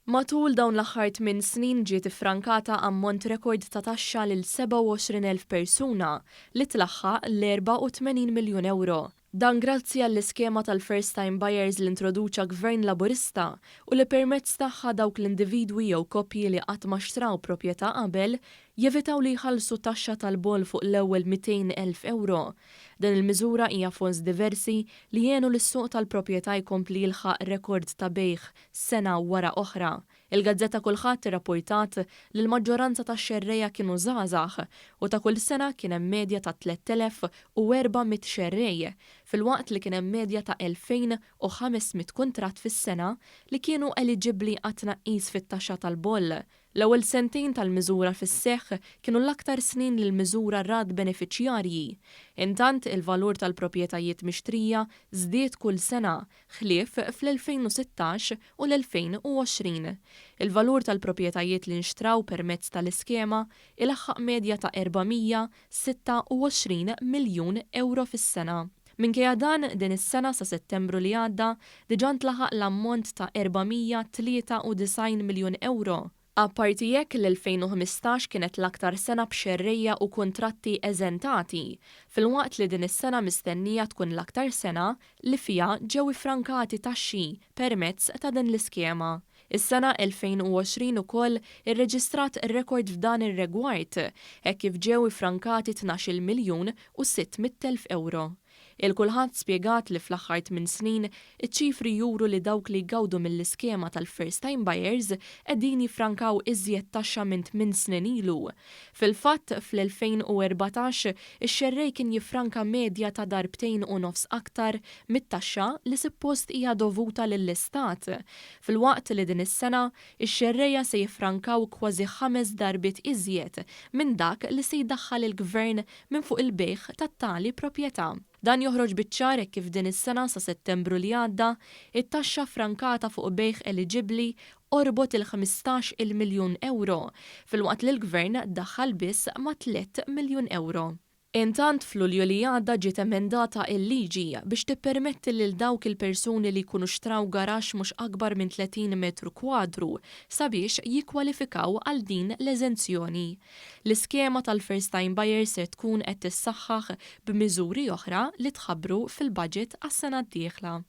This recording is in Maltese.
Matul dawn l-aħħar 8 snin ġiet ifrankata ammont rekord ta' taxxa lil 27,000 persuna li tlaħħaq l-84 miljun euro. Dan grazzi għall-iskema tal-First Time Buyers li introduċa Gvern Laburista u li permezz tagħha dawk l-individwi jew koppji li qatt ma xtraw proprjetà qabel jevitaw li jħallsu taxxa tal-bol fuq l-ewwel 200,000 euro. Dan il-miżura hija fons diversi li jgħenu lis-suq tal-proprjetà jkompli jilħaq rekord ta' bejħ sena wara oħra. Il-Gazzetta Kulħadd irrapportat li l-maġġoranza tax-xerrejja kienu żgħażagħ u ta' kull sena kien hemm medja ta' 3,400 xerrej, filwaqt li kien hemm medja ta' 2,500 kuntratt fis-sena li kienu eligibbli għat tnaqqis fit-taxxa tal-boll. L-ewwel sentejn tal-miżura fis-seħħ kienu l-aktar snin li l-miżura rad benefiċjarji. Intant il-valur tal-proprjetajiet mixtrija żdied kull sena, ħlief fl-2016 u l-2020. Il-valur tal-proprjetajiet li nxtraw permezz tal-iskema ilaħħaq medja ta' 426 miljun euro fis-sena. Minkejja dan din is-sena sa Settembru li għadda diġà ntlaħaq l-ammont ta' 493 miljun euro. Apparti jekk l-2015 kienet l-aktar sena b'xerrejja u kuntratti eżentati, filwaqt li din is-sena mistennija tkun l-aktar sena li fiha ġew ifrankati taxxi permezz ta' din l-iskema. Is-sena 2020 ukoll irreġistrat rekord f'dan ir-rigward, hekk kif ġew ifrankati 12 miljun u 600,000 euro. Il-kulħadd spjegat li fl-aħħar 8 snin iċ-ċifri juru li dawk li jgawdu mill-iskema tal-First Time Buyers qegħdin jiffrankaw iżjed taxxa minn 8 snin ilu. Fil-fatt fl-2014 ix-xerrej kien jiffranka medja ta' darbtejn u nofs aktar mit-taxxa li suppost hija dovuta lill-Istat. Filwaqt li din is-sena ix-xerrejja se jiffrankaw kważi 5 darbit iżjed minn dak li se jdaħħal il-Gvern minn fuq il-bejħ tat-tali proprjetà. Dan joħroġ biċ-ċar kif din is-sena sa Settembru li għadda, it-taxxa frankata fuq bejħ eligibbli orbot il-15 miljun euro, filwaqt li l-Gvern daħħal biss ma' 3 miljun euro. Intant f'Lulju li għadda ġiet emendata il-liġi biex tippermetti lil dawk il-persuni li jkunu xtraw garax mhux akbar minn 30 metru kwadru sabiex jikkwalifikaw għal din l-eżenzjoni. L-iskema tal-First Time Buyers se tkun qed tissaħħaħ b'miżuri oħra li tħabbru fil-budget għas-sena d-dieħla.